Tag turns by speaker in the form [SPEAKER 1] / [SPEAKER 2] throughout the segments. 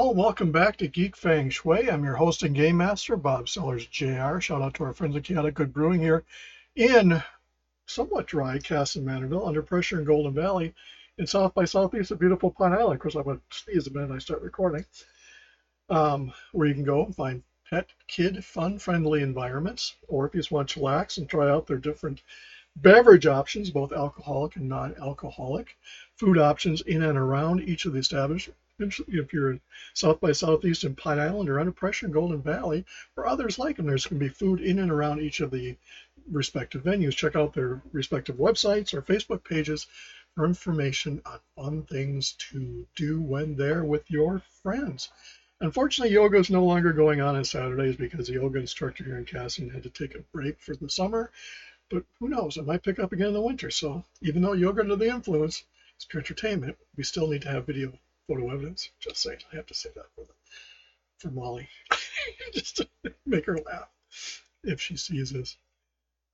[SPEAKER 1] Hello and welcome back to Geek, Feng, Shui. I'm your host and game master, Bob Sellers Jr. Shout out to our friends at Cata Good Brewing here in somewhat dry Casson Manorville, under pressure in Golden Valley, in South by Southeast of beautiful Pine Island. Of course, I'm going to sneeze a minute I start recording. Where you can go and find pet, kid, fun-friendly environments, or if you just want to chillax and try out their different beverage options, both alcoholic and non-alcoholic, food options in and around each of the establishments. If you're in South by Southeast in Pine Island or under pressure in Golden Valley, or others like them, there's going to be food in and around each of the respective venues. Check out their respective websites or Facebook pages for information on fun things to do when they're with your friends. Unfortunately, yoga is no longer going on Saturdays because the yoga instructor here in Casson had to take a break for the summer. But who knows, it might pick up again in the winter. So even though yoga under the influence is pure entertainment, we still need to have video photo evidence. Just saying, I have to say that for Molly, just to make her laugh if she sees this.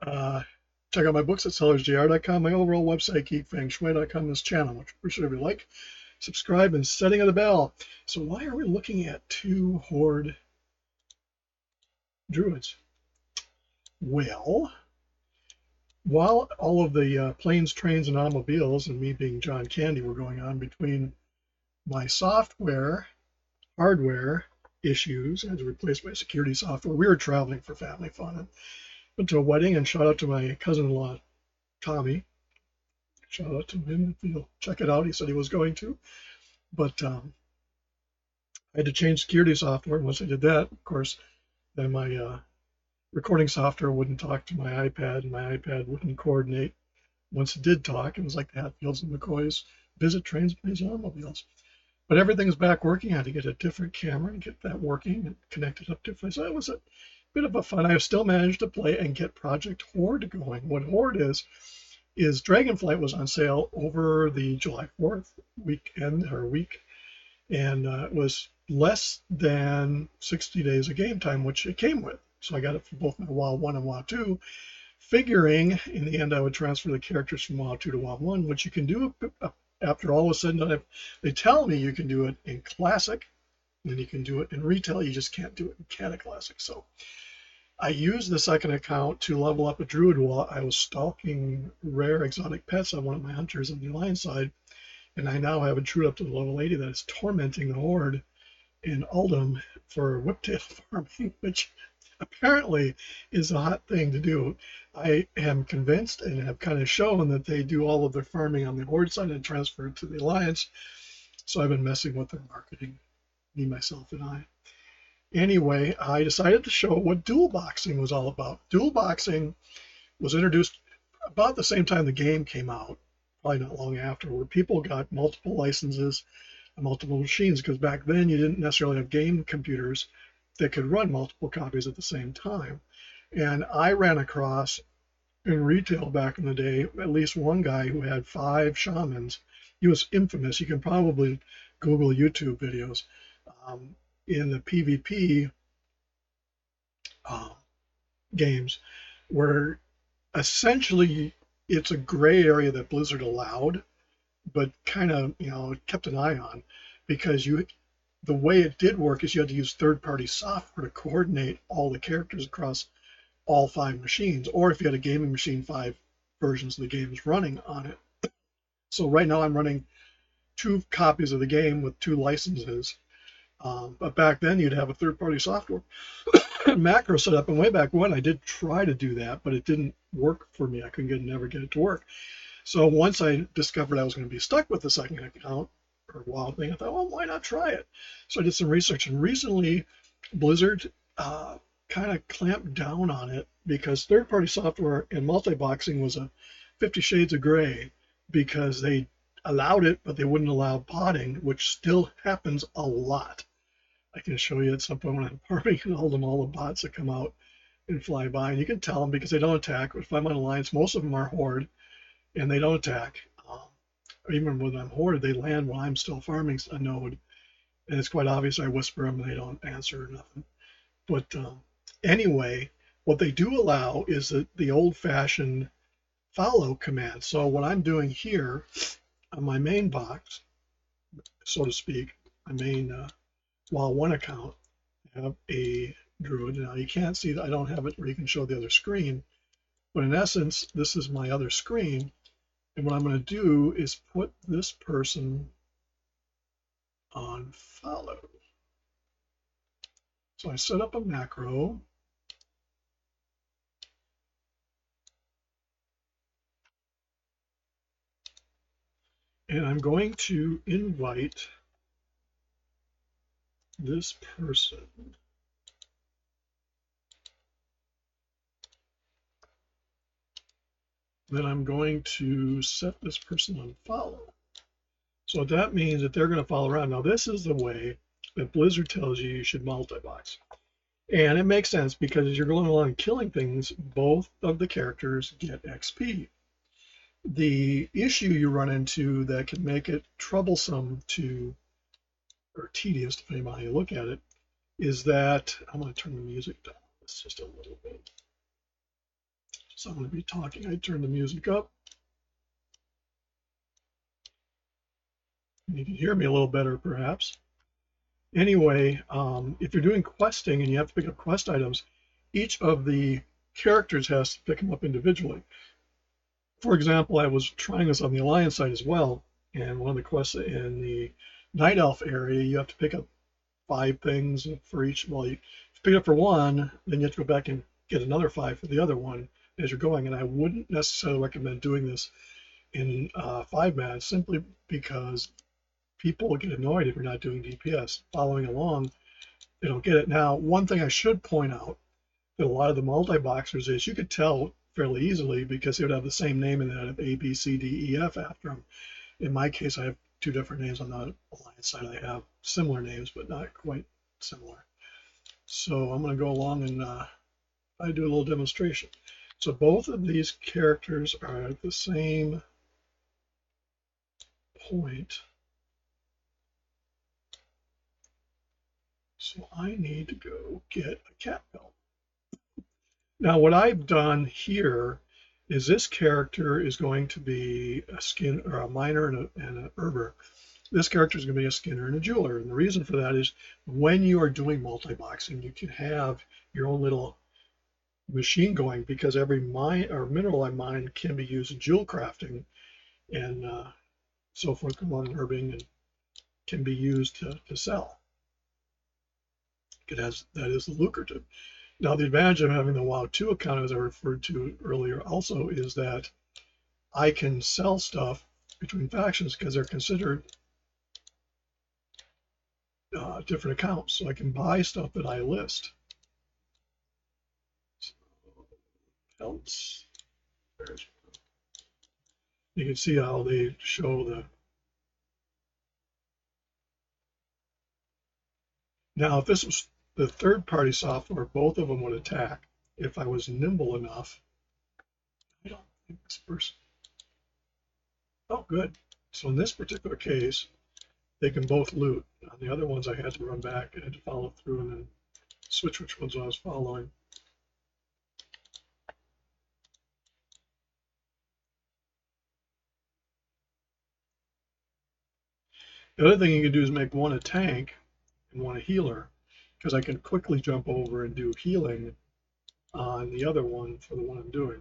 [SPEAKER 1] Check out my books at sellersjr.com, my overall website, geekfengshui.com, this channel, which appreciate if you like, subscribe, and setting of the bell. So why are we looking at two horde druids? Well, while all of the planes, trains, and automobiles, and me being John Candy, were going on between my software, hardware issues, I had to replace my security software. We were traveling for family fun and went to a wedding, and shout out to my cousin-in-law, Tommy. Shout out to him if you'll check it out. He said he was going to. But I had to change security software. Once I did that, of course, then my recording software wouldn't talk to my iPad, and my iPad wouldn't coordinate. Once it did talk, it was like the Hatfields and McCoys visit trains, planes, and automobiles. But everything's back working. I had to get a different camera and get that working and connect it up differently. So it was a bit of a fun. I have still managed to play and get Project Horde going. What Horde is Dragonflight was on sale over the July 4th weekend or week, and it was less than 60 days of game time, which it came with. So I got it for both my WoW 1 and WoW 2, figuring in the end I would transfer the characters from WoW 2 to WoW 1, which you can do after all is said and done. They tell me you can do it in Classic, and you can do it in Retail. You just can't do it in Cata Classic. So I used the second account to level up a druid while I was stalking rare exotic pets on one of my hunters on the Alliance side, and I now have a druid up to level 80 that is tormenting the horde in Uldum for whiptail farming, which apparently is a hot thing to do. I am convinced and have kind of shown that they do all of their farming on the horde side and transfer it to the Alliance. So I've been messing with their marketing, me, myself, and I. Anyway, I decided to show what dual boxing was all about. Dual boxing was introduced about the same time the game came out, probably not long after, where people got multiple licenses and multiple machines, because back then you didn't necessarily have game computers that could run multiple copies at the same time. And I ran across in Retail back in the day at least one guy who had 5 shamans. He was infamous. You can probably Google YouTube videos. In the PvP games, where essentially it's a gray area that Blizzard allowed, but kind of, kept an eye on, because the way it did work is you had to use third-party software to coordinate all the characters across all 5 machines, or if you had a gaming machine, 5 versions of the game is running on it. So right now I'm running 2 copies of the game with 2 licenses. But back then you'd have a third-party software macro set up, and way back when I did try to do that, but it didn't work for me. I couldn't never get it to work. So once I discovered I was going to be stuck with the second account or WoW thing, I thought, well, why not try it? So I did some research, and recently Blizzard kind of clamped down on it, because third-party software in multi-boxing was a 50 Shades of Gray, because they allowed it, but they wouldn't allow potting, which still happens a lot. I can show you at some point when I'm farming and hold them all the bots that come out and fly by, and you can tell them because they don't attack. If I'm on Alliance, most of them are horde, and they don't attack. Even when I'm horde, they land while I'm still farming a node, and it's quite obvious. I whisper them and they don't answer or nothing. But anyway, what they do allow is the old-fashioned follow command. So what I'm doing here on my main box, so to speak, my main while one account have a druid. Now you can't see that I don't have it where you can show the other screen, but in essence, this is my other screen. And what I'm going to do is put this person on follow. So I set up a macro. And I'm going to invite this person. Then I'm going to set this person on follow. So that means that they're going to follow around. Now this is the way that Blizzard tells you should multi-box. And it makes sense because as you're going along killing things, both of the characters get XP. The issue you run into that can make it troublesome to, or tedious depending on how you look at it, is that, I'm going to turn the music down. It's just a little bit. So I'm going to be talking. I turn the music up. You can hear me a little better, perhaps. Anyway, if you're doing questing and you have to pick up quest items, each of the characters has to pick them up individually. For example, I was trying this on the Alliance side as well, and one of the quests in the Night Elf area, you have to pick up 5 things for each. Well, you pick it up for one, then you have to go back and get another 5 for the other one as you're going. And I wouldn't necessarily recommend doing this in 5-man simply because people get annoyed if you're not doing DPS. Following along, they don't get it. Now, one thing I should point out that a lot of the multi-boxers is you could tell fairly easily because they would have the same name and then have A, B, C, D, E, F after them. In my case, I have 2 different names. On the Alliance side, I have similar names, but not quite similar. So I'm going to go along and I do a little demonstration. So both of these characters are at the same point. So I need to go get a cat belt. Now what I've done here is this character is going to be a skin or a miner and an herber. This character is going to be a skinner and a jeweler. And the reason for that is when you are doing multi-boxing, you can have your own little machine going because every mine or mineral I mine can be used in jewel crafting and so forth, commodity herbing, and can be used to sell. That is lucrative. Now the advantage of having the WoW 2 account, as I referred to earlier, also is that I can sell stuff between factions because they're considered different accounts. So I can buy stuff that I list. So, else, you can see how they show the. Now, if this was the third-party software, both of them would attack. If I was nimble enough, I don't think this person. Oh, good. So in this particular case, they can both loot. On the other ones, I had to run back. I had to follow through and then switch which ones I was following. The other thing you can do is make one a tank and one a healer, because I can quickly jump over and do healing on the other one for the one I'm doing.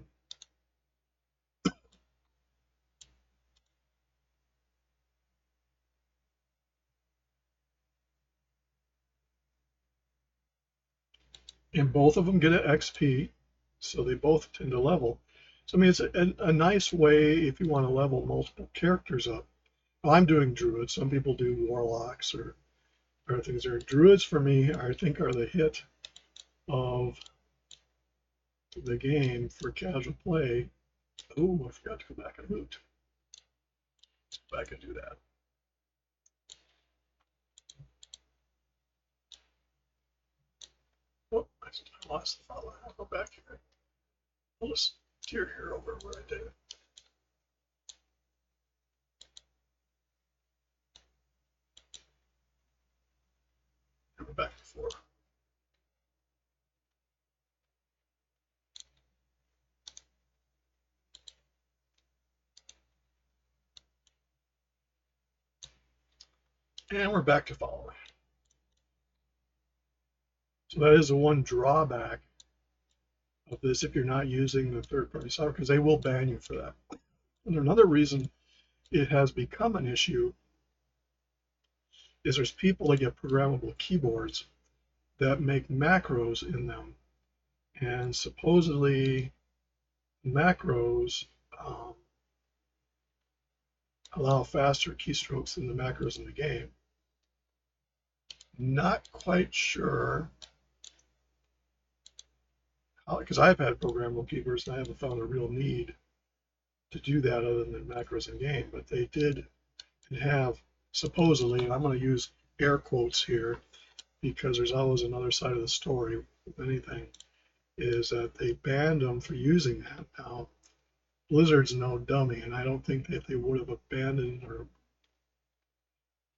[SPEAKER 1] And both of them get an XP, so they both tend to level. So I mean, it's a nice way if you want to level multiple characters up. I'm doing druids. Some people do warlocks or things there. Druids for me, I think, are the hit of the game for casual play. Oh, I forgot to go back and loot. Go back and do that. Oh, I lost the follower. I'll go back here. I'll just steer here over where I did it. And we're back to 4. And we're back to following. So that is the one drawback of this if you're not using the third-party software, because they will ban you for that. And another reason it has become an issue is there's people that get programmable keyboards that make macros in them. And supposedly macros allow faster keystrokes than the macros in the game. Not quite sure how, because I've had programmable keyboards and I haven't found a real need to do that other than macros in game, but they did have supposedly, and I'm going to use air quotes here because there's always another side of the story with anything, is that they banned them for using that. Now, Blizzard's no dummy, and I don't think that they would have abandoned or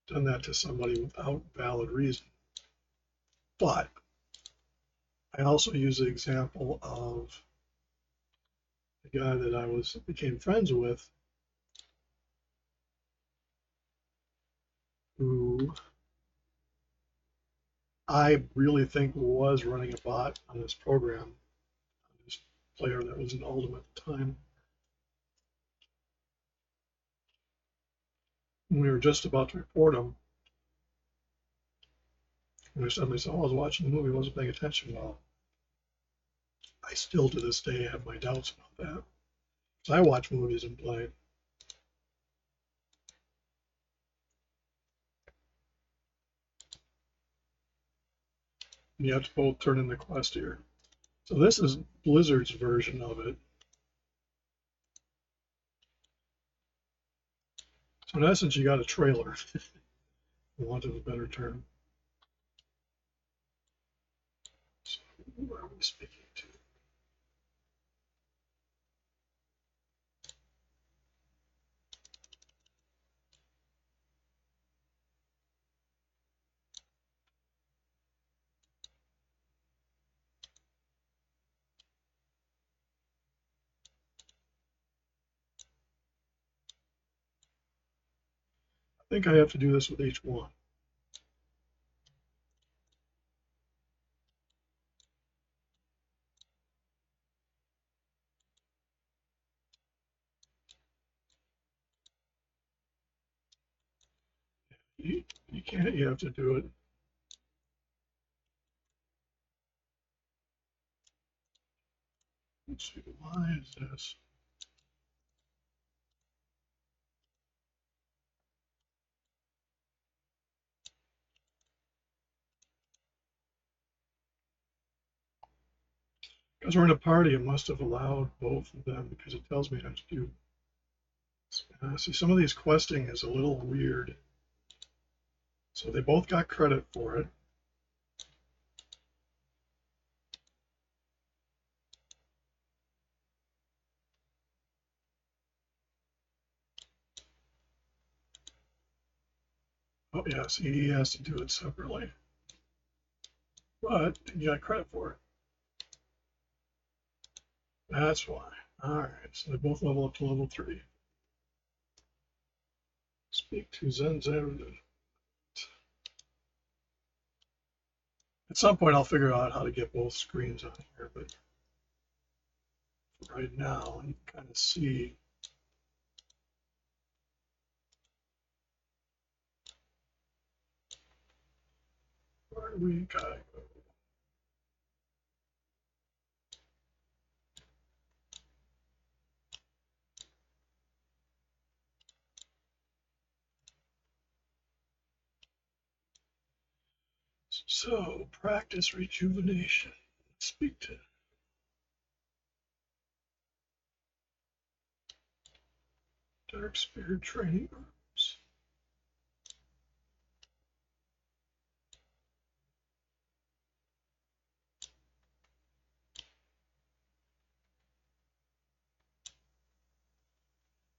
[SPEAKER 1] done that to somebody without valid reason. But I also use the example of the guy that I became friends with, who I really think was running a bot on this program, this player that was an Ultimate at the time. When we were just about to report him, and I suddenly said, oh, I was watching the movie, I wasn't paying attention well. I still to this day have my doubts about that. Because I watch movies and play. And you have to both turn in the quest here. So this is Blizzard's version of it. So in essence, you got a trailer, for want of a better term. So who are we speaking to? I think I have to do this with each one. You can't, you have to do it. Let's see, why is this? Because we're in a party, it must have allowed both of them because it tells me how to do. See, some of these questing is a little weird. So they both got credit for it. Oh, yeah, see, he has to do it separately. But you got credit for it. That's why. All right, so they both level up to level 3. Speak to Zenzer. At some point, I'll figure out how to get both screens on here, but right now, you can kind of see. Where we gotta go. So, practice rejuvenation. Speak to Dark Spirit training rooms.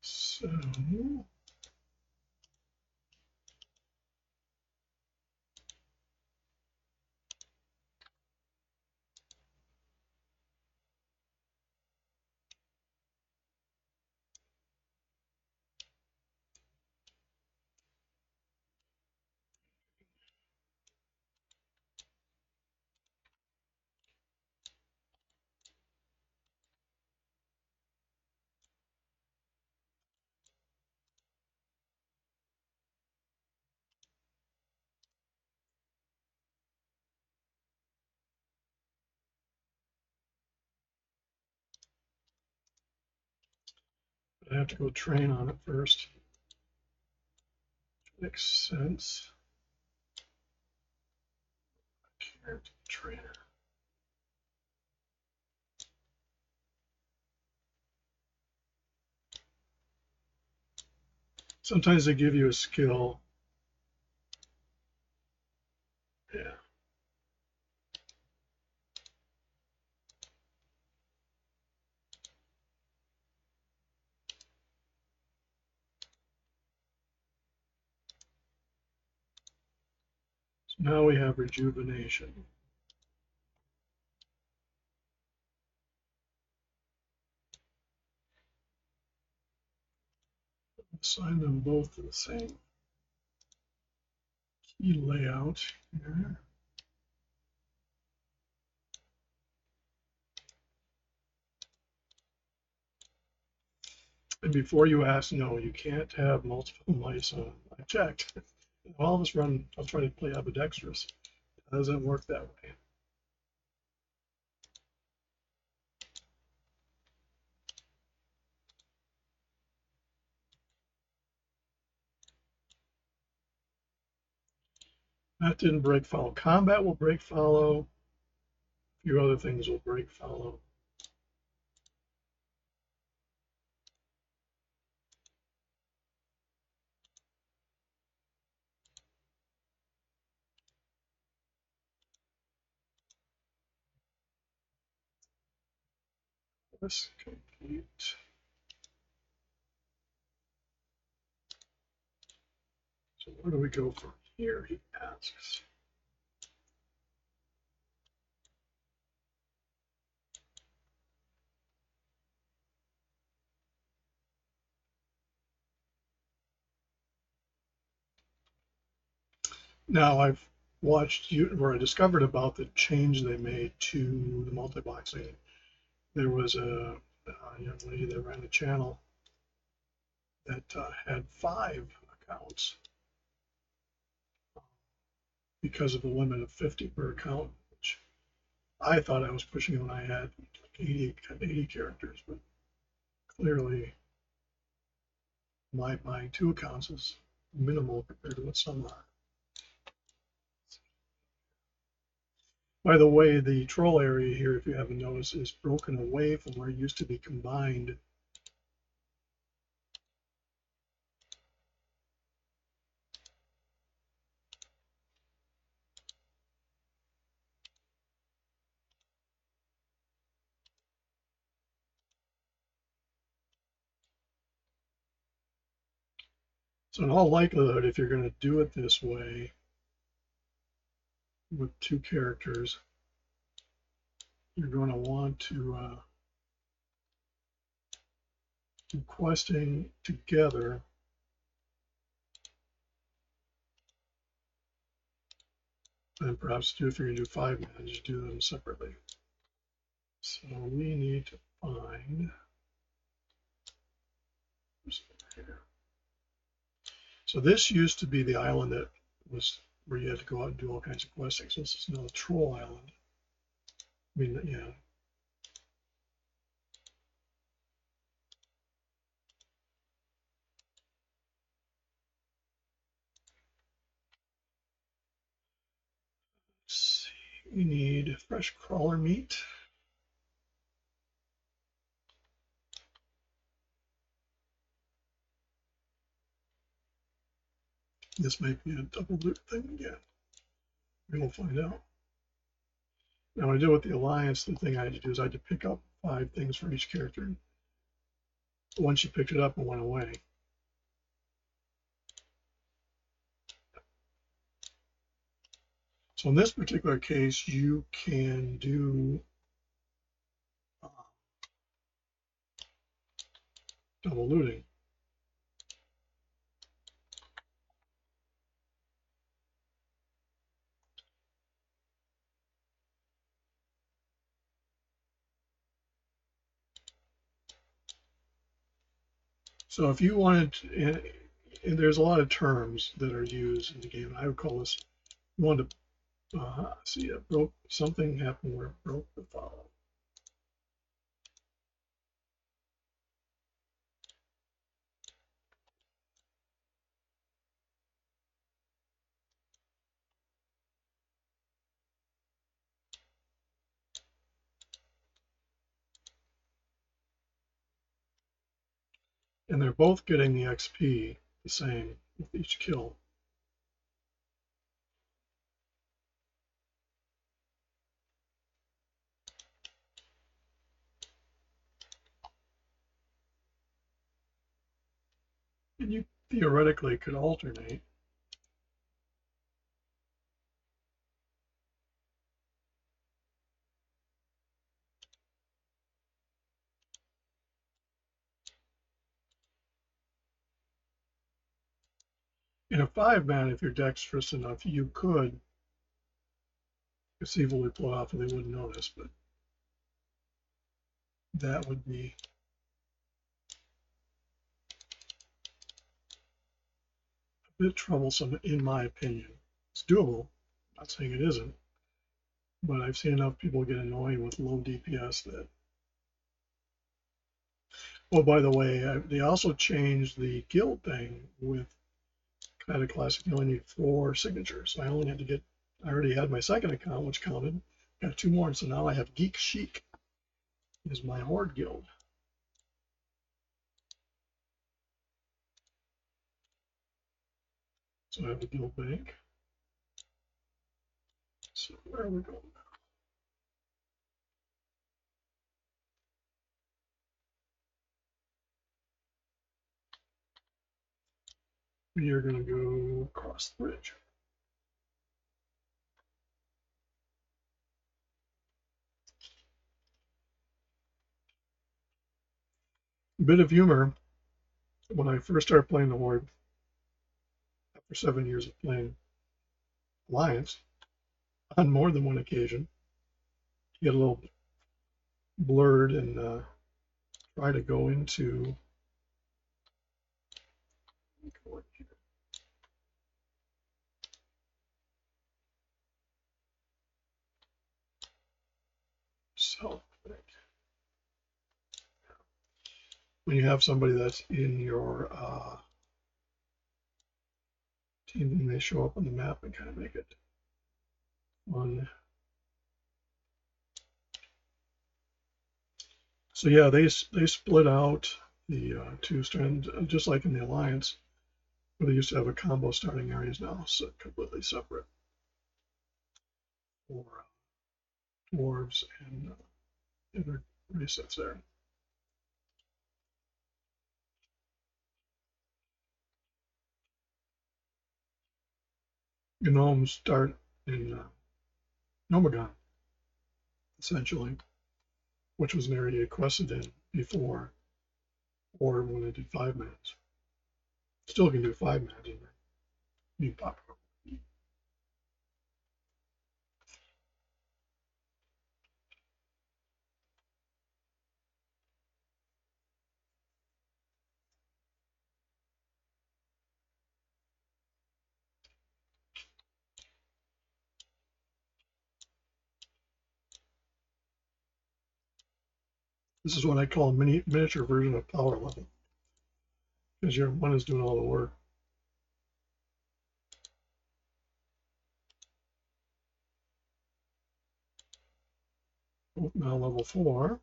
[SPEAKER 1] So, I have to go train on it first. Makes sense. Character trainer. Sometimes they give you a skill. Yeah. So now we have rejuvenation. Assign them both to the same key layout here. And before you ask, no, you can't have multiple mice on. I checked. All of us run, I'll try to play ambidextrous. It doesn't work that way. That didn't break follow. Combat will break follow. A few other things will break follow. Let's complete. So where do we go from here, he asks. Now I've watched you, where I discovered about the change they made to the multi-boxing. There was a young lady that ran a channel that had 5 accounts because of the limit of 50 per account, which I thought I was pushing when I had like 80 characters, but clearly my buying 2 accounts is minimal compared to what some are. By the way, the troll area here, if you haven't noticed, is broken away from where it used to be combined. So in all likelihood, if you're going to do it this way with 2 characters, you're going to want to do questing together. And perhaps if you're going to do 5 men, just do them separately. So we need to find. So this used to be the island that was where you had to go out and do all kinds of questing. So this is now the troll island. I mean, yeah. Let's see. We need fresh crawler meat. This might be a double loot thing again. We will find out. Now, when I did with the Alliance, the thing I had to do is I had to pick up 5 things for each character. Once you picked it up, it went away. So in this particular case, you can do double looting. So if you wanted, and there's a lot of terms that are used in the game. I would call this, you want to see it broke, something happened where it broke the follow. And they're both getting the XP the same with each kill. And you theoretically could alternate. In a 5-man, if you're dexterous enough, you could conceivably pull it off and they wouldn't notice, but that would be a bit troublesome in my opinion. It's doable. I'm not saying it isn't, but I've seen enough people get annoyed with low DPS that. Oh, by the way, they also changed the guild thing with Cata Classic. You only need 4 signatures. I only had to get. I already had my second account, which counted. Got 2 more, and so now I have Geek Chic is my horde guild. So I have a guild bank. So where are we going now? We are going to go across the bridge. A bit of humor. When I first started playing the horde, after 7 years of playing Alliance, on more than one occasion, you get a little blurred and try to go into self. When you have somebody that's in your team, then they show up on the map and kind of make it fun. So yeah, they split out the 2 strands, just like in the Alliance, where they used to have a combo starting areas now, so completely separate for dwarves and other race that's there. Gnomes start in Nomagon, essentially, which was an area you quested in before, or when they did 5-mans. Still can do 5-mans in new popular. This is what I call a miniature version of power level, because your one is doing all the work. Now level 4.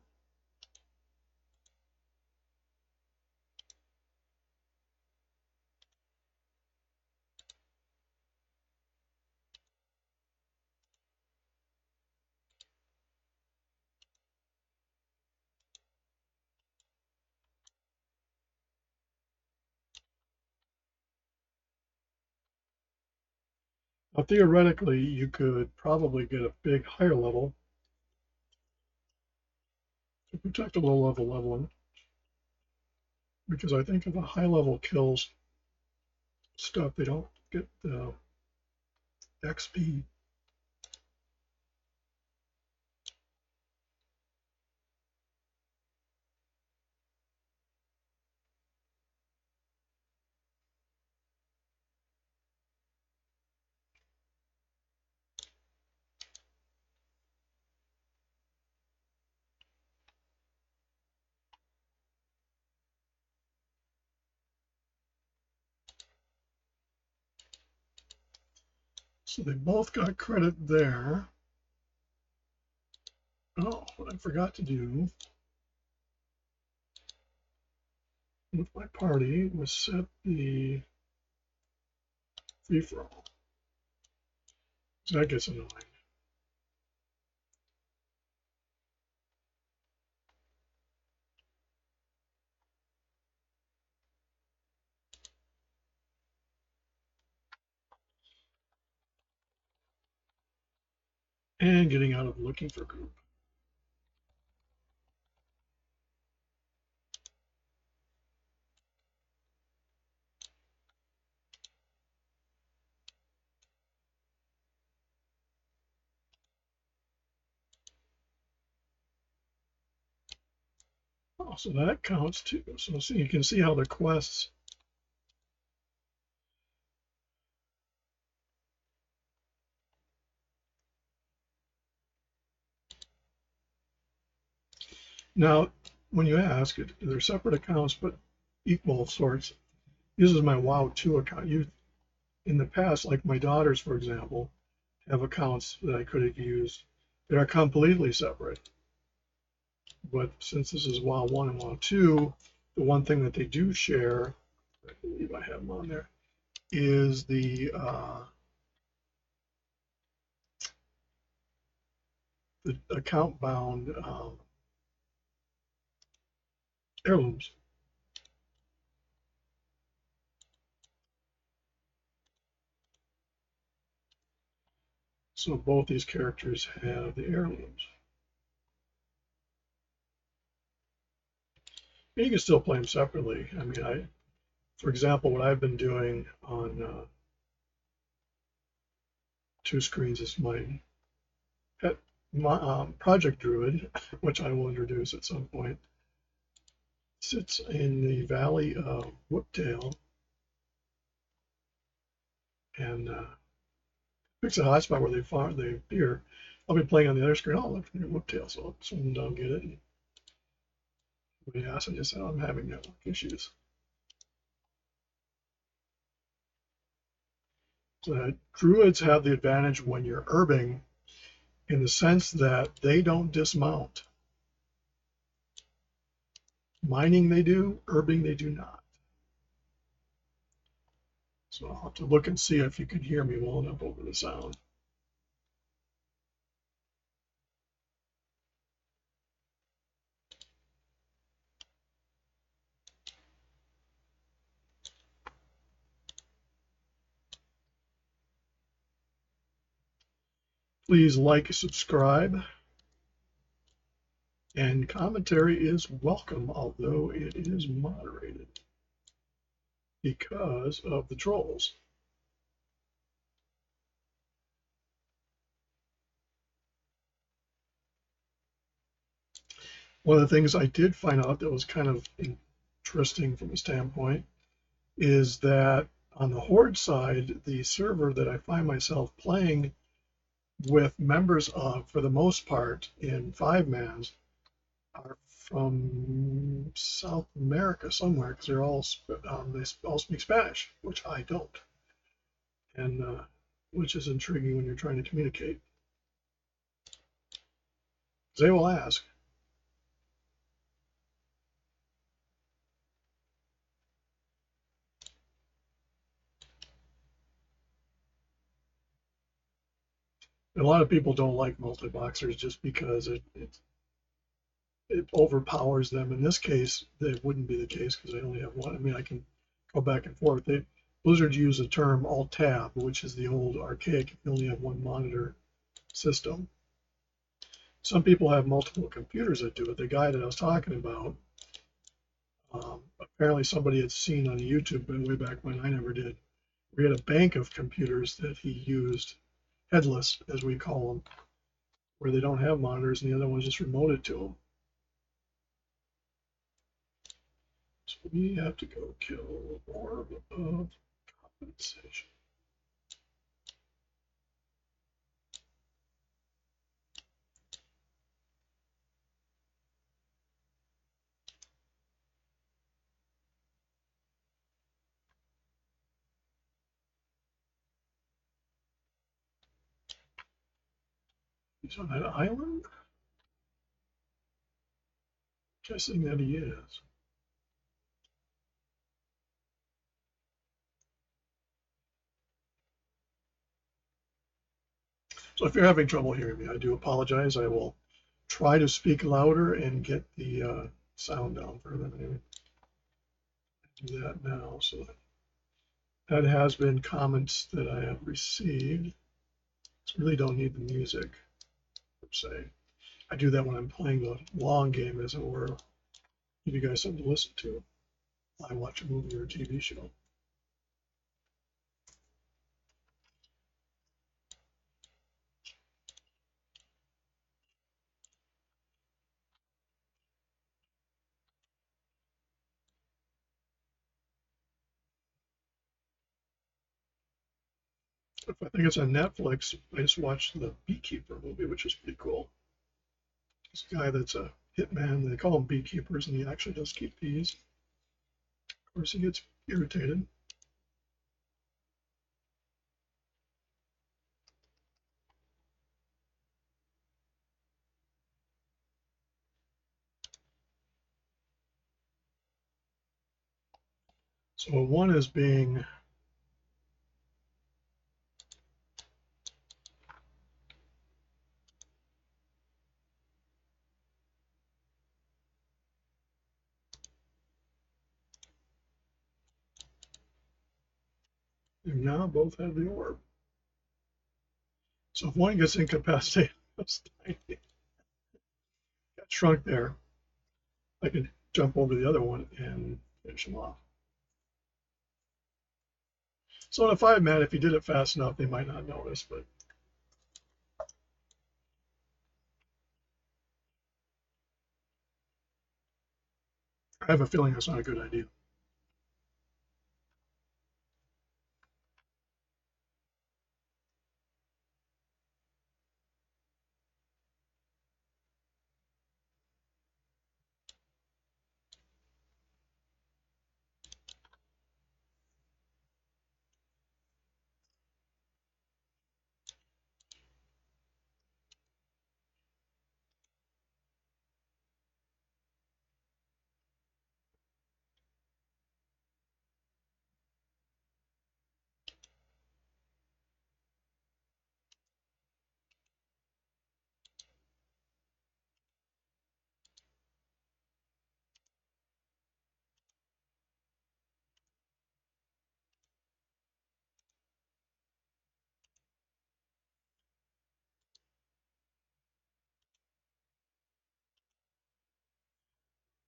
[SPEAKER 1] Now, theoretically, you could probably get a big higher level to protect a low level leveling, because I think if a high level kills stuff, they don't get the XP. So they both got credit there. Oh, what I forgot to do with my party was set the free for all. So that gets annoying. And getting out of looking for group. Oh, so that counts too. So see, you can see how the quests. Now, when you ask, they're separate accounts, but equal sorts. This is my WoW 2 account. In the past, like my daughters, for example, have accounts that I could have used that are completely separate. But since this is WoW 1 and WoW 2, the one thing that they do share, I believe I have them on there, is the account bound heirlooms. So both these characters have the heirlooms. You can still play them separately. I mean, for example, what I've been doing on two screens is my pet project druid, which I will introduce at some point, sits in the valley of Whooptail and picks a hotspot where they appear. I'll be playing on the other screen. Oh, look, near Whooptail, so I'll swim down, get it. And when he asks, I just said, I'm having network issues. Druids have the advantage when you're herbing in the sense that they don't dismount. Mining they do, herbing they do not. So I'll have to look and see if you can hear me well enough over the sound. Please like, subscribe, and commentary is welcome, although it is moderated because of the trolls. One of the things I did find out that was kind of interesting from a standpoint is that on the Horde side, the server that I find myself playing with members of, for the most part, in 5-mans, are from South America somewhere because they all speak Spanish, which I don't, and which is intriguing when you're trying to communicate. They will ask. And a lot of people don't like multi-boxers just because it overpowers them. In this case, that wouldn't be the case because I only have one. I mean, I can go back and forth. Blizzard use the term Alt-Tab, which is the old archaic, you only have one monitor system. Some people have multiple computers that do it. The guy that I was talking about, apparently somebody had seen on YouTube way back when, I never did. We had a bank of computers that he used, headless, as we call them, where they don't have monitors and the other ones just remoted to them. So we have to go kill Orb of Compensation. He's on that island? Guessing that he is. So if you're having trouble hearing me, I do apologize. I will try to speak louder and get the sound down further. Anyway, do that now. So that has been comments that I have received. I really don't need the music per se. I do that when I'm playing the long game, as it were. Give you guys something to listen to while I watch a movie or a TV show. If I think it's on Netflix, I just watched the Beekeeper movie, which is pretty cool. This guy that's a hitman, they call him beekeepers, and he actually does keep bees. Of course, he gets irritated. So one is being and now both have the orb. So if one gets incapacitated, got shrunk there, I can jump over the other one and finish him off. So in a 5-man, if you did it fast enough, they might not notice, but I have a feeling that's not a good idea.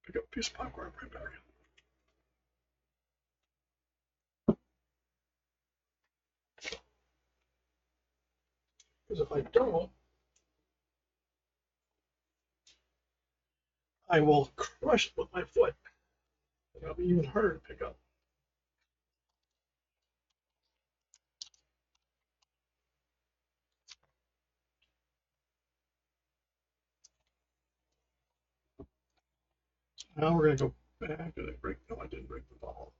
[SPEAKER 1] Pick up a piece of popcorn, right back. Because if I don't, I will crush it with my foot. It'll be even harder to pick up. Now we're going to go back. Did I break? No, I didn't break the ball.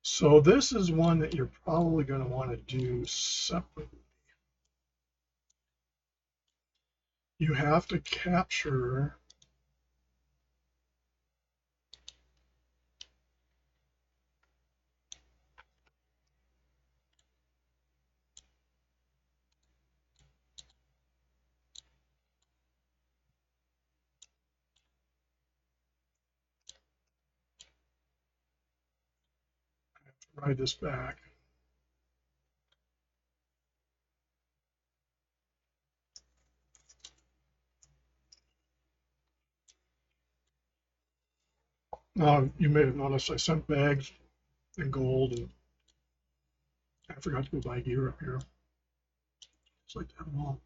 [SPEAKER 1] So this is one that you're probably going to want to do separately. You have to capture ride this back. Now, you may have noticed I sent bags and gold, and I forgot to go buy gear up here. It's like to have them all.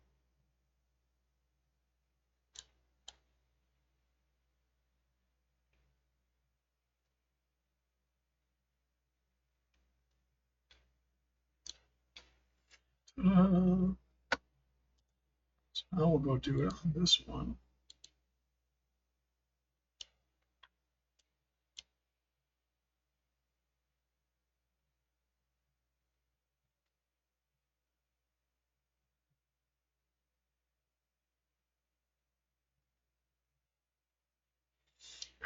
[SPEAKER 1] So now we'll go do it on this one.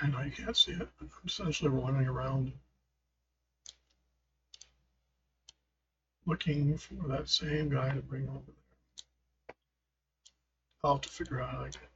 [SPEAKER 1] I know you can't see it. I'm essentially running around looking for that same guy to bring over there. I'll have to figure out how to get.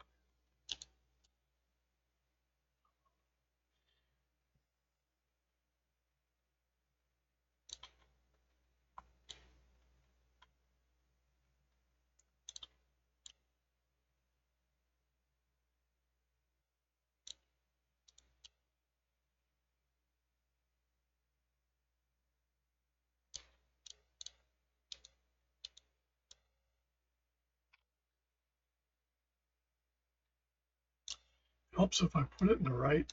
[SPEAKER 1] Helps if I put it in the right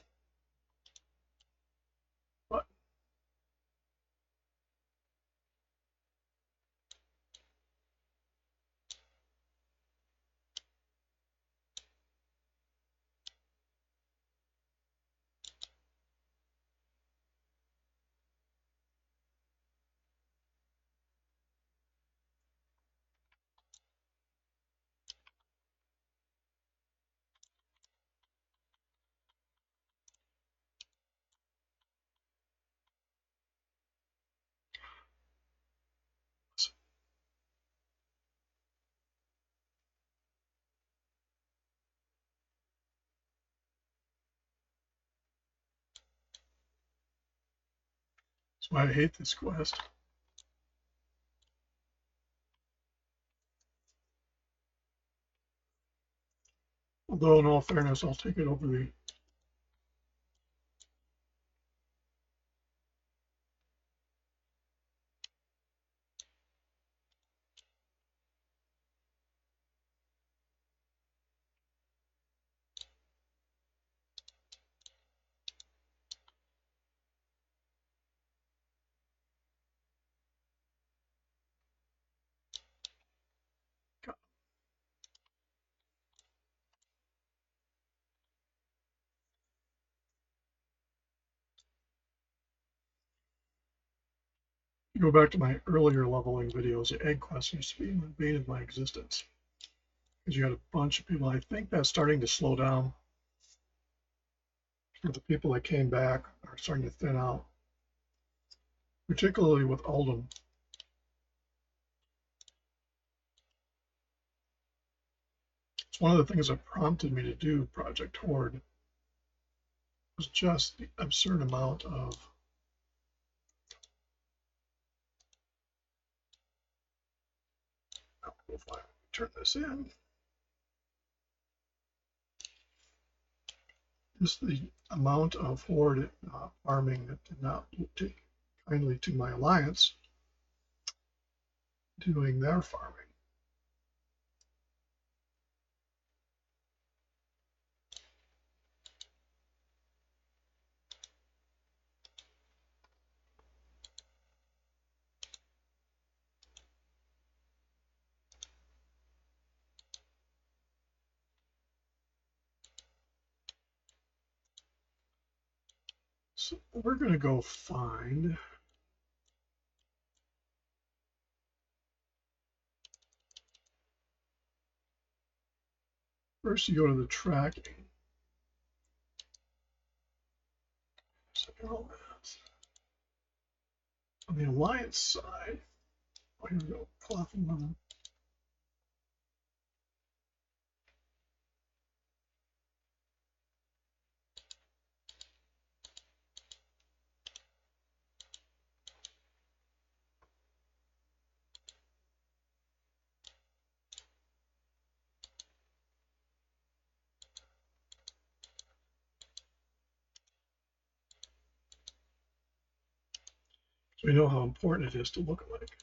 [SPEAKER 1] button. That's why I hate this quest. Although, in all fairness, I'll take it over the. You go back to my earlier leveling videos, the egg quest used to be the bane of my existence. Because you had a bunch of people. I think that's starting to slow down. The people that came back are starting to thin out, particularly with Uldum. It's one of the things that prompted me to do Project Horde was just the absurd amount of if I turn this in, just the amount of Horde farming that did not take kindly to my alliance doing their farming. So we're going to go find first you go to the tracking. On the alliance side, oh, here we go, Coffin Lemon. So we know how important it is to look alike.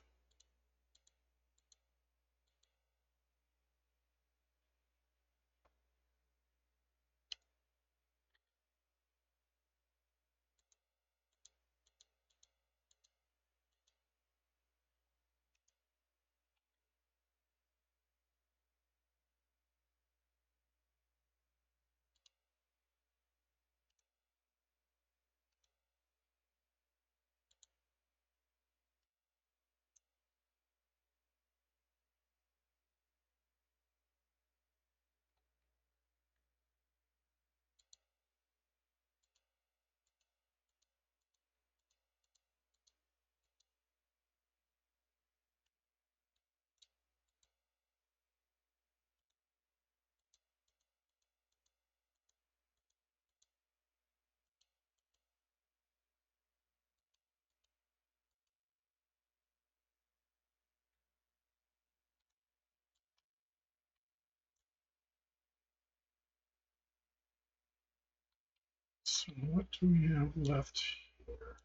[SPEAKER 1] So what do we have left here?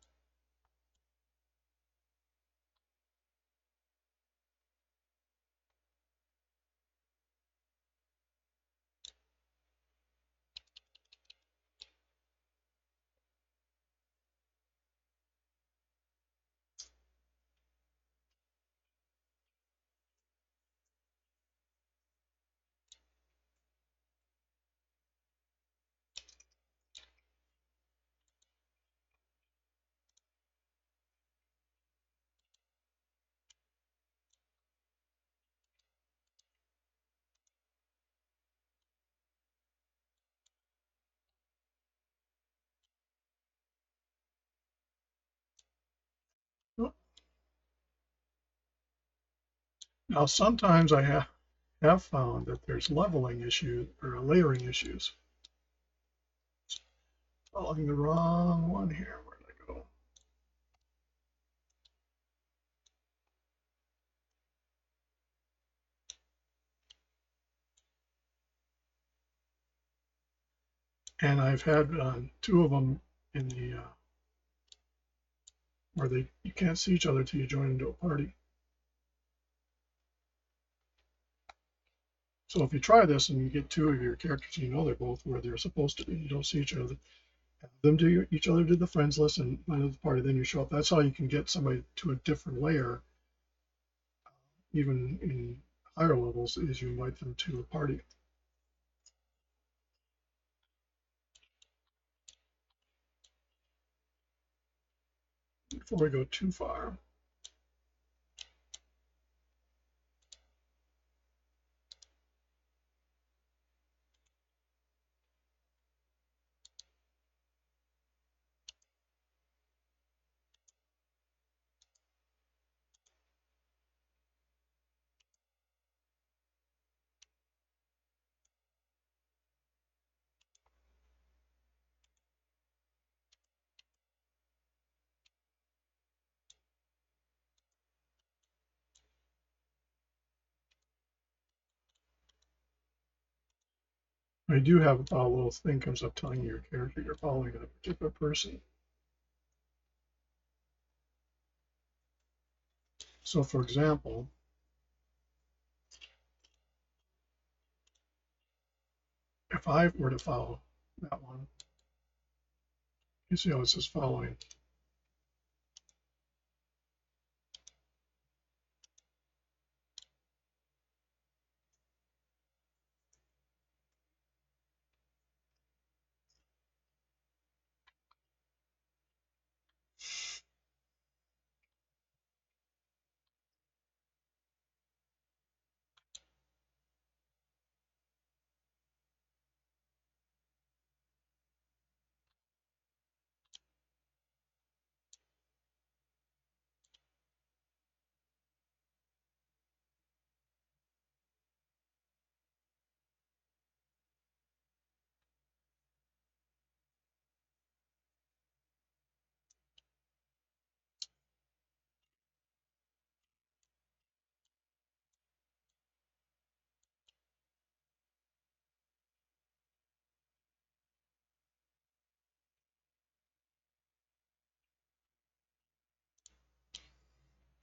[SPEAKER 1] Now, sometimes I have found that there's leveling issues or layering issues. Following the wrong one here. Where did I go? And I've had two of them in the where you can't see each other till you join into a party. So if you try this and you get two of your characters, you know they're both where they're supposed to be. You don't see each other. Have them do each other do the friends list and find the party, then you show up. That's how you can get somebody to a different layer, even in higher levels, is you invite them to a party. Before we go too far, I do have a little thing comes up telling you your character you're following a particular person. So for example, if I were to follow that one, you see how it says following.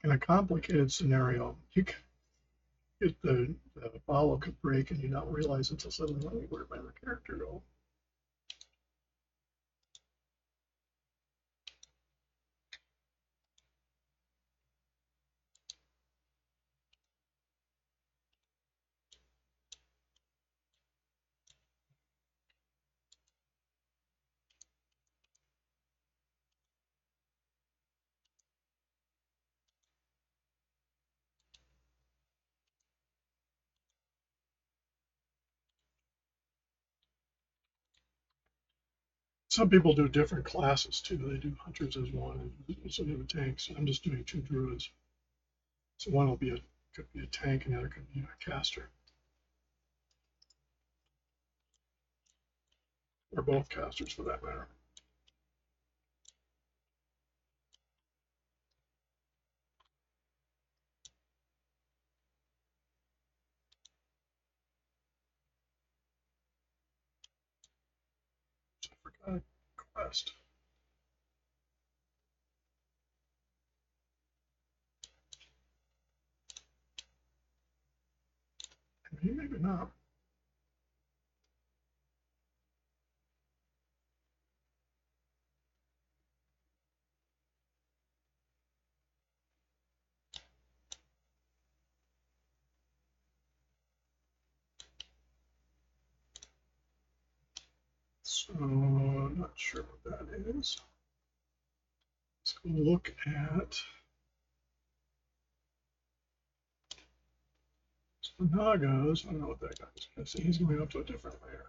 [SPEAKER 1] In a complicated scenario, you can get the follow could break and you not realize until suddenly, where did my other character go? Some people do different classes too. They do hunters as one and some do tanks. I'm just doing two druids. So one will be could be a tank and the other could be a caster. Or both casters for that matter. I forgot rest. Maybe not. So I'm not sure what that is. Let's go look at the Nagas. I don't know what that guy is going to see. He's going up to a different layer.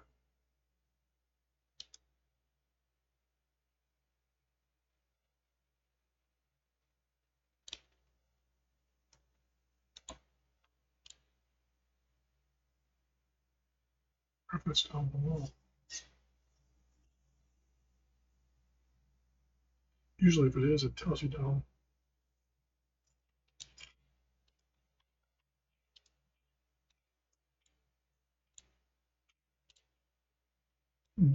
[SPEAKER 1] Or if it's down below. Usually if it is, it tells you down. Hmm.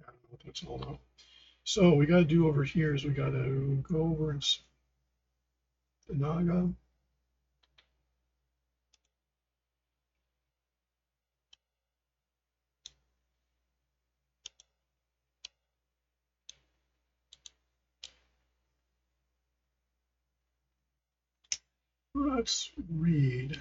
[SPEAKER 1] I don't know what that's all about. So we got to do over here is we got to go over and the Naga. Let's read.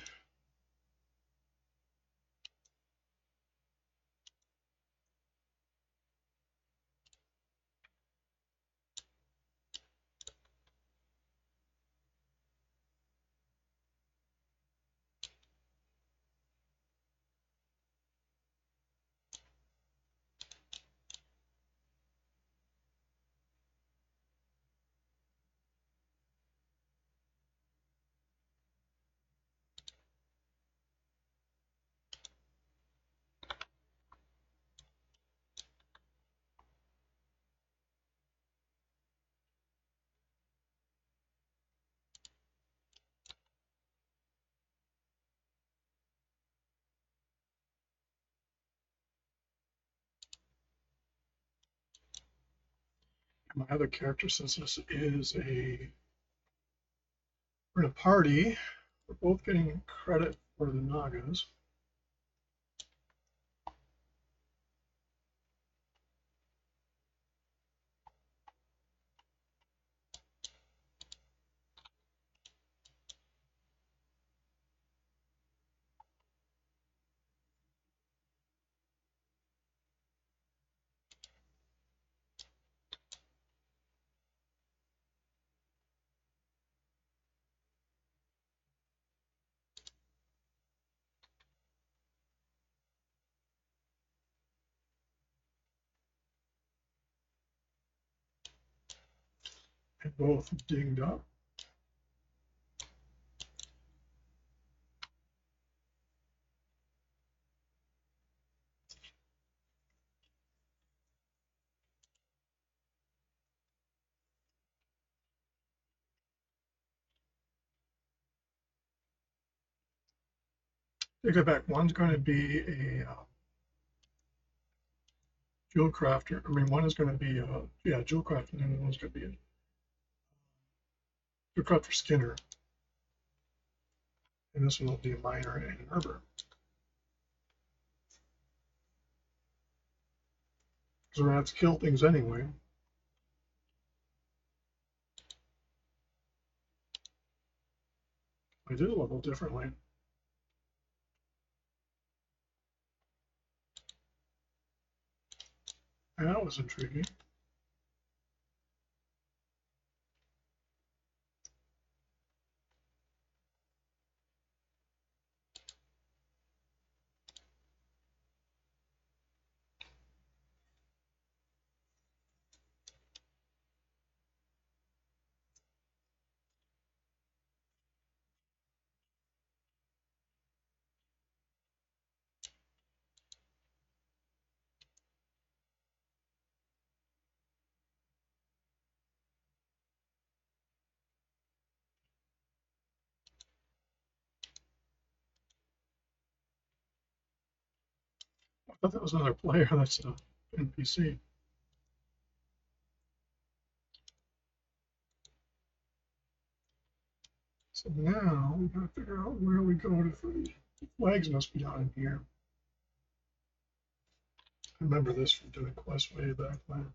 [SPEAKER 1] My other character says this is we're in a party. We're both getting credit for the Nagas. And both dinged up. Take it back. One's going to be a jewel crafter. I mean, one is going to be a jewel crafter, and then one's going to be a jewel crafter Skinner. And this one will be a miner and an herber. Because we're going to have to kill things anyway. I did a level differently. And that was intriguing. thought that was another player. That's an NPC. So now we gotta figure out where we go to free. The flags must be down in here. I remember this from doing quests way back when.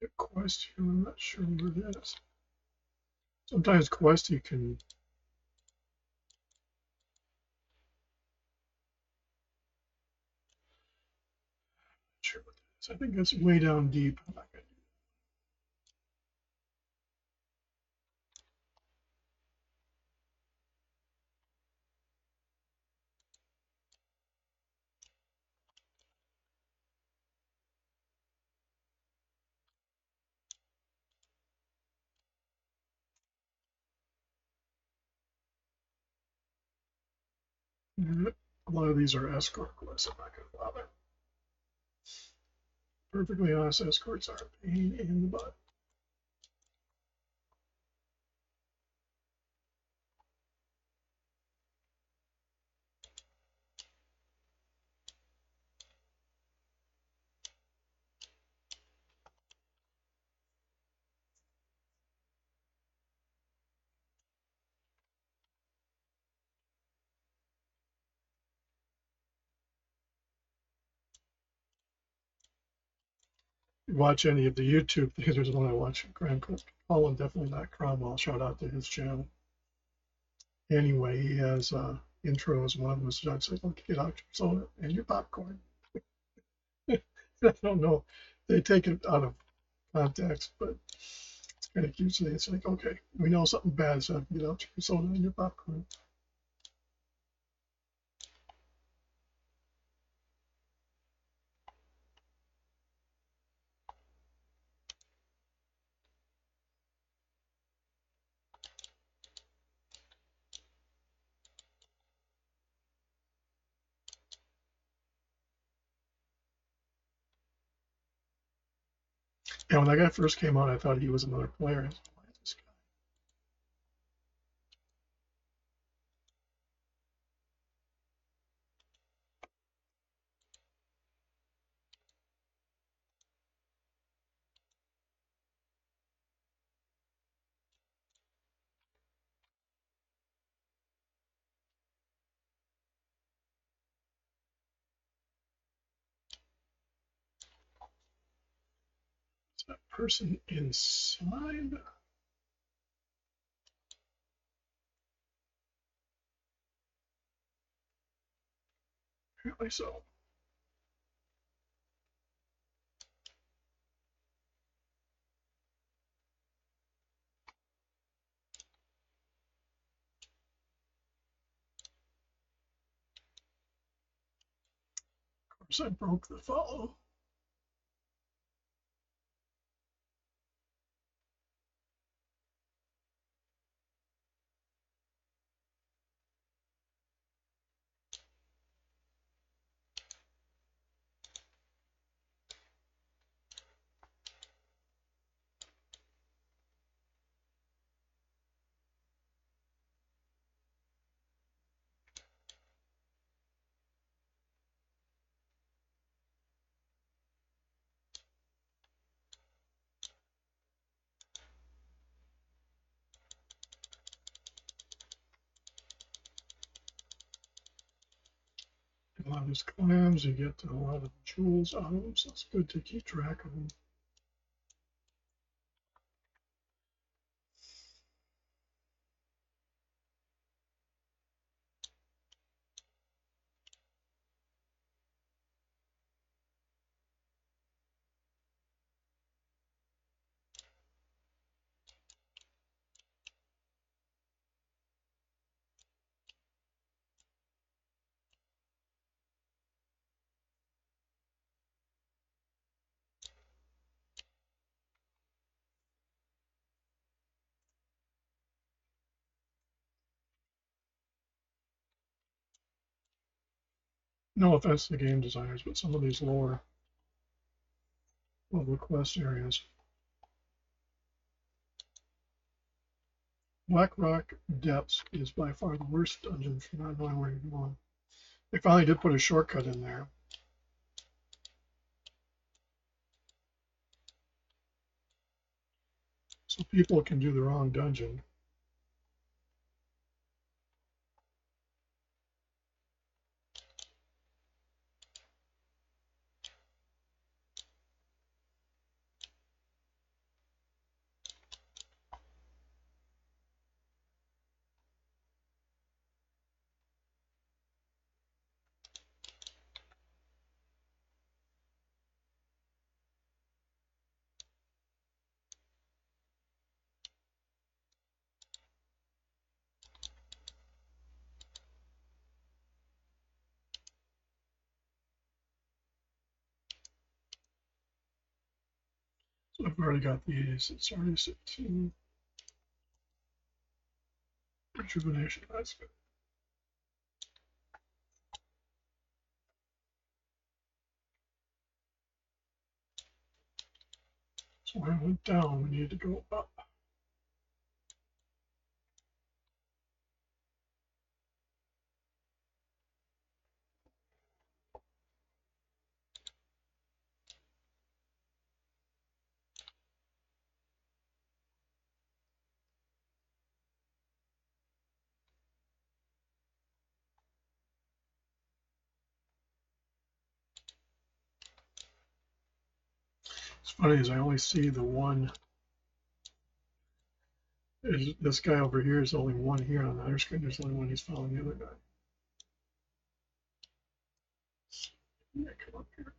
[SPEAKER 1] A quest here, I'm not sure where it is. Sometimes quest you can. Not sure what that is. I think that's way down deep. I'm not gonna do it. A lot of these are escort quests. I'm not gonna bother. Perfectly honest, escorts are a pain in the butt. watch any of the YouTube things, there's one I watch, Graham Holland, definitely not Cromwell. Shout out to his channel. Anyway, he has intros. One of them is Judge saying, "Look, get out your soda and your popcorn." I don't know. They take it out of context, but it's kind of cute. So it's like, okay, we know something bad, so get out your soda and your popcorn. And when that guy first came out, I thought he was another player. This guy? Is that person inside? Apparently so. Of course, I broke the follow. A lot of his clams, you get a lot of jewels out of them, so it's good to keep track of them. No offense to the game designers, but some of these lower level quest areas. Black Rock Depths is by far the worst dungeon for not knowing where you're going. They finally did put a shortcut in there. So people can do the wrong dungeon. So I've already got these. It's already 16 rejuvenation. That's good. So I went down. We need to go up. What's funny is I only see the one. This guy over here is only one here on the other screen. There's only one. He's following the other guy. Yeah, come up here.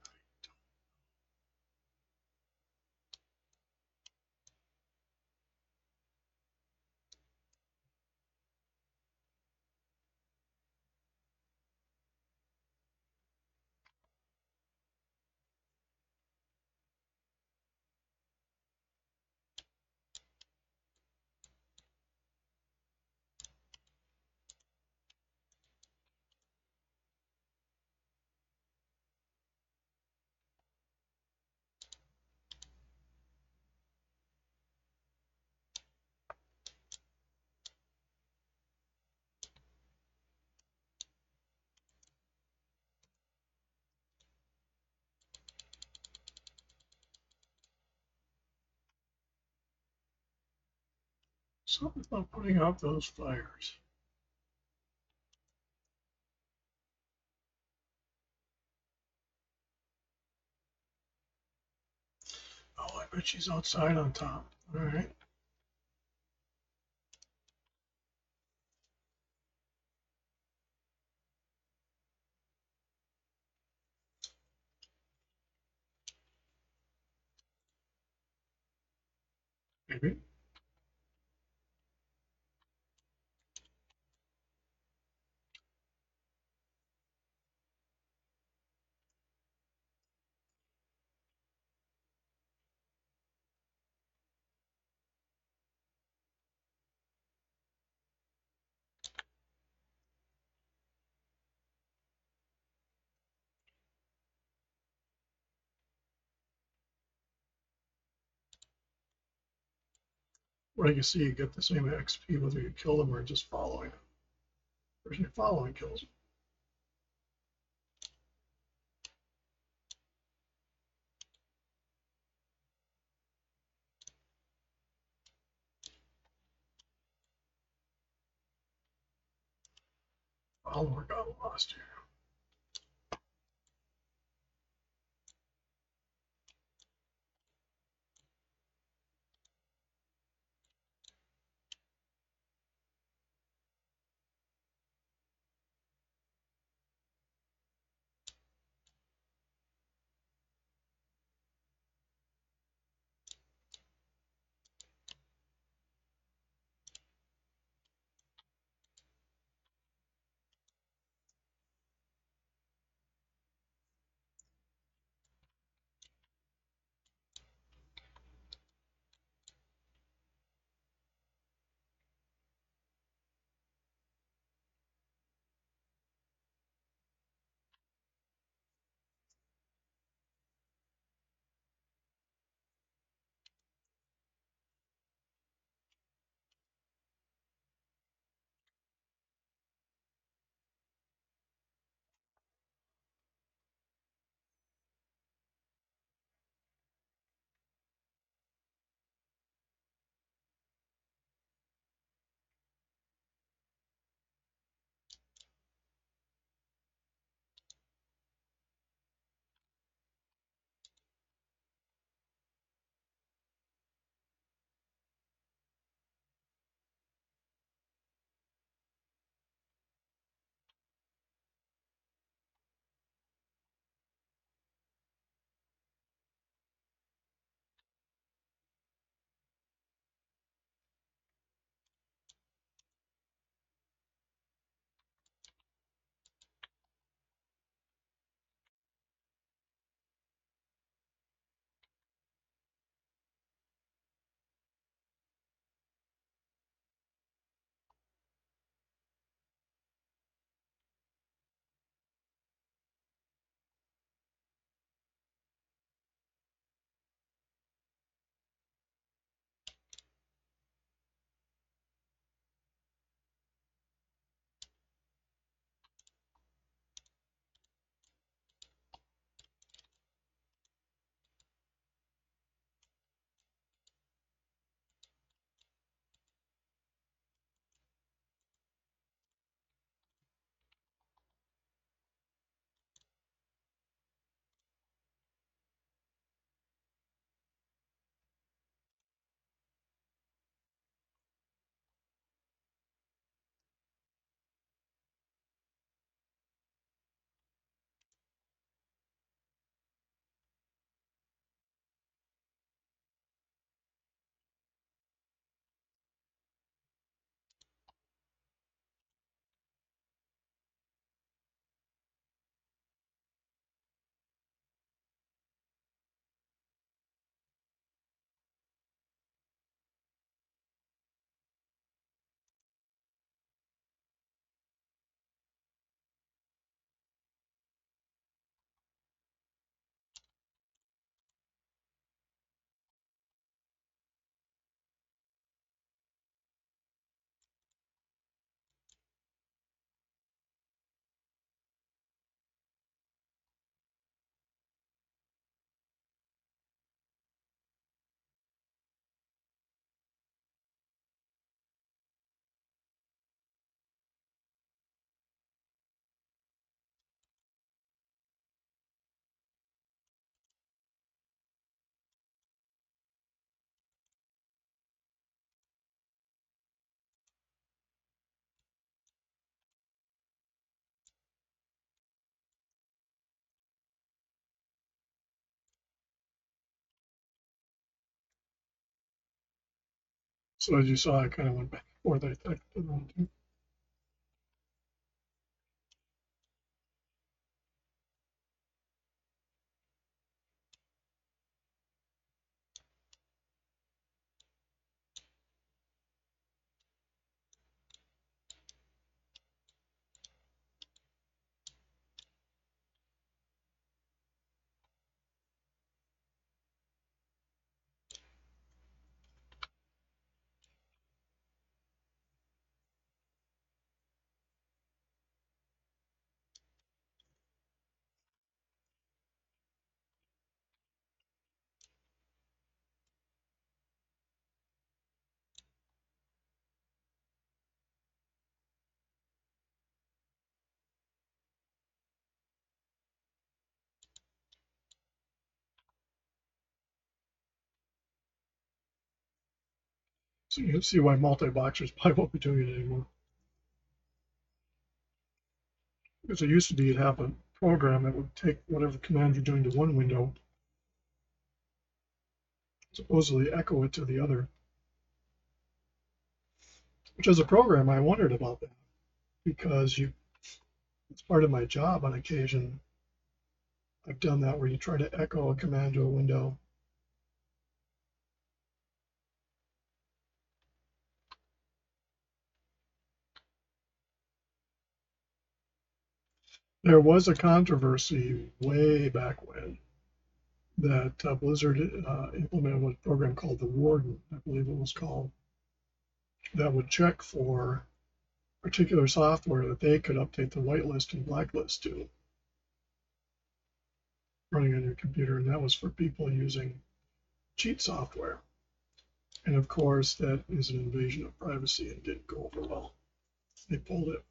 [SPEAKER 1] Something about putting out those fires. Oh, I bet she's outside on top. All right. Maybe. What you can see, you get the same XP whether you kill them or just following them. The person you're following kills them. Follower got lost here. So as you saw, I kind of went back and forth. I typed it on too. So you can see why multi-boxers probably won't be doing it anymore. Because it used to be you'd have a program that would take whatever command you're doing to one window, supposedly echo it to the other. Which as a program, I wondered about that because it's part of my job on occasion. I've done that where you try to echo a command to a window. There was a controversy way back when that Blizzard implemented a program called the Warden, I believe it was called, that would check for particular software that they could update the whitelist and blacklist to running on your computer, and that was for people using cheat software. And of course, that is an invasion of privacy and didn't go over well. They pulled it.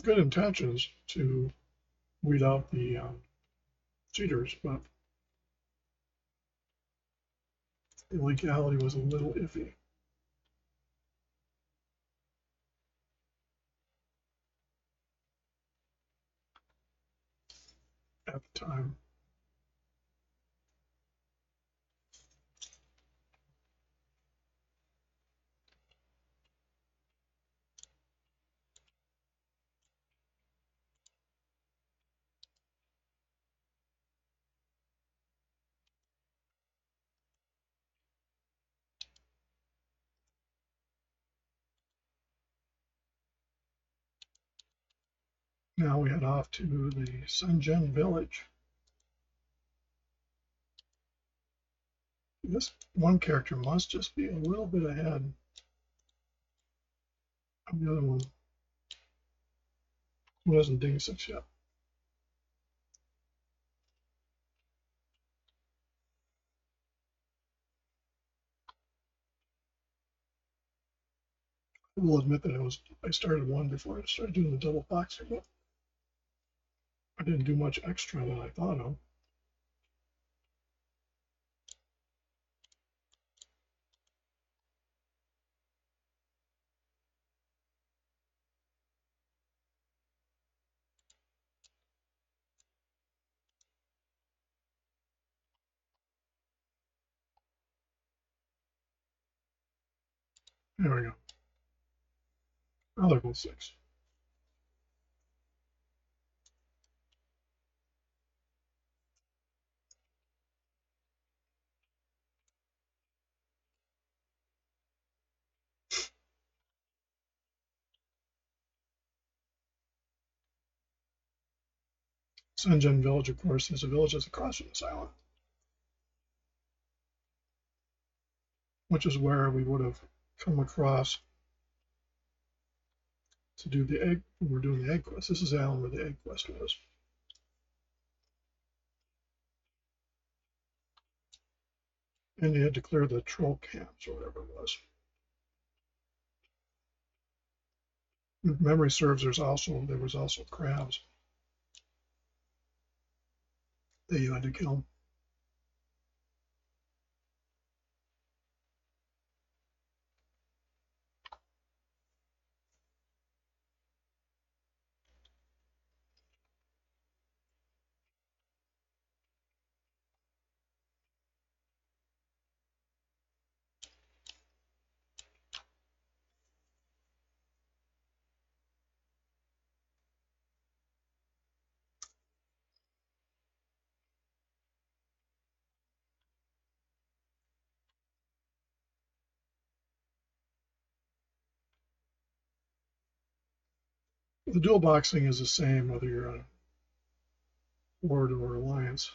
[SPEAKER 1] Good intentions to weed out the cheaters, but the legality was a little iffy at the time. Now we head off to the Sungen village. This one character must just be a little bit ahead of the other one who hasn't dinged such yet. I will admit that I started one before I started doing the double boxer, but I didn't do much extra than I thought of. There we go. Now they're both 6. Sungen Village, of course, is a village that's across from this island, which is where we would have come across to do the egg. We're doing the egg quest. This is the island where the egg quest was. And you had to clear the troll camps or whatever it was. If memory serves, there was also crabs that you had to kill. The dual boxing is the same whether you're a Horde or Alliance.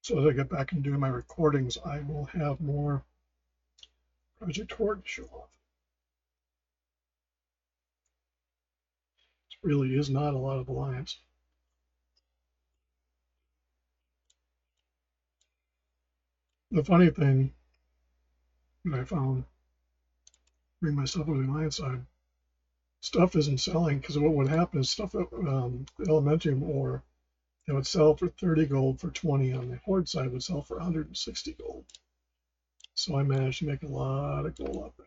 [SPEAKER 1] So as I get back and do my recordings, I will have more Project Horde to show off. It really is not a lot of Alliance. The funny thing that I found, bring my stuff over the Alliance side, stuff isn't selling because what would happen is stuff at Elementum or it would sell for 30 gold for 20 on the Horde side would sell for 160 gold. So I managed to make a lot of gold up there.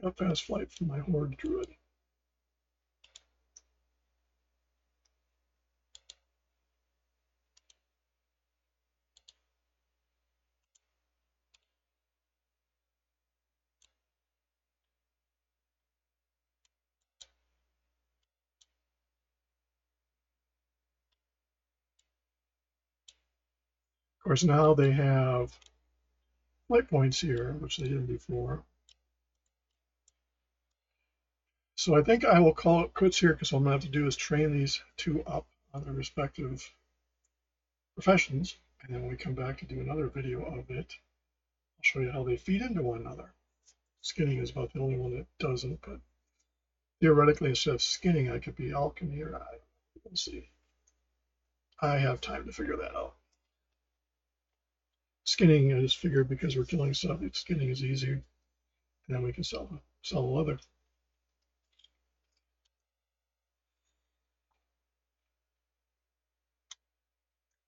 [SPEAKER 1] Got fast flight from my Horde Druid. Of course, now they have light points here, which they didn't before. So I think I will call it quits here because what I'm going to have to do is train these two up on their respective professions. And then when we come back to do another video of it, I'll show you how they feed into one another. Skinning is about the only one that doesn't, but theoretically, instead of skinning, I could be alchemy or we'll see. I have time to figure that out. Skinning, I just figured because we're killing stuff, skinning is easier, and then we can sell the leather.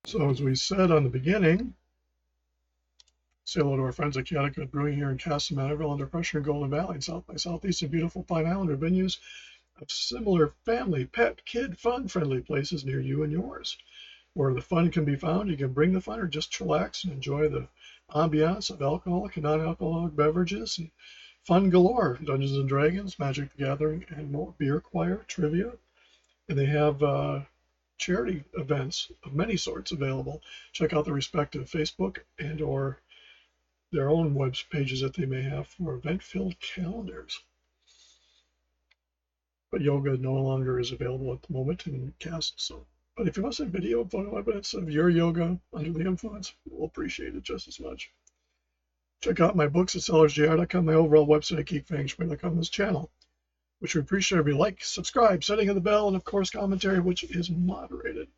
[SPEAKER 1] So as we said on the beginning, say hello to our friends at Cata, good brewing here in Casa Manorville under pressure in Golden Valley and South by Southeast and beautiful Pine Islander venues of similar family, pet, kid, fun-friendly places near you and yours. Where the fun can be found, you can bring the fun or just chillax and enjoy the ambiance of alcoholic and non-alcoholic beverages and fun galore. Dungeons and Dragons, Magic the Gathering, and more. Beer choir, trivia, and they have charity events of many sorts available. Check out the respective Facebook and or their own web pages that they may have for event-filled calendars. But yoga no longer is available at the moment in Cast, so. But if you want some video photo evidence of your yoga under the influence, we'll appreciate it just as much. Check out my books at sellersjr.com, my overall website at geekfengshui.com, this channel, which we appreciate if you like, subscribe, setting of the bell, and of course commentary, which is moderated.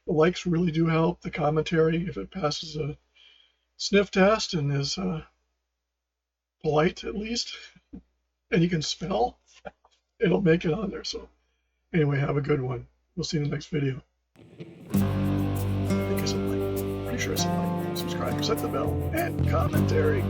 [SPEAKER 1] The likes really do help. The commentary, if it passes a sniff test and is polite at least, and you can spell, it'll make it on there. So anyway, have a good one. We'll see you in the next video. I think I said like. Pretty sure I said like. Subscribe, set the bell, and commentary.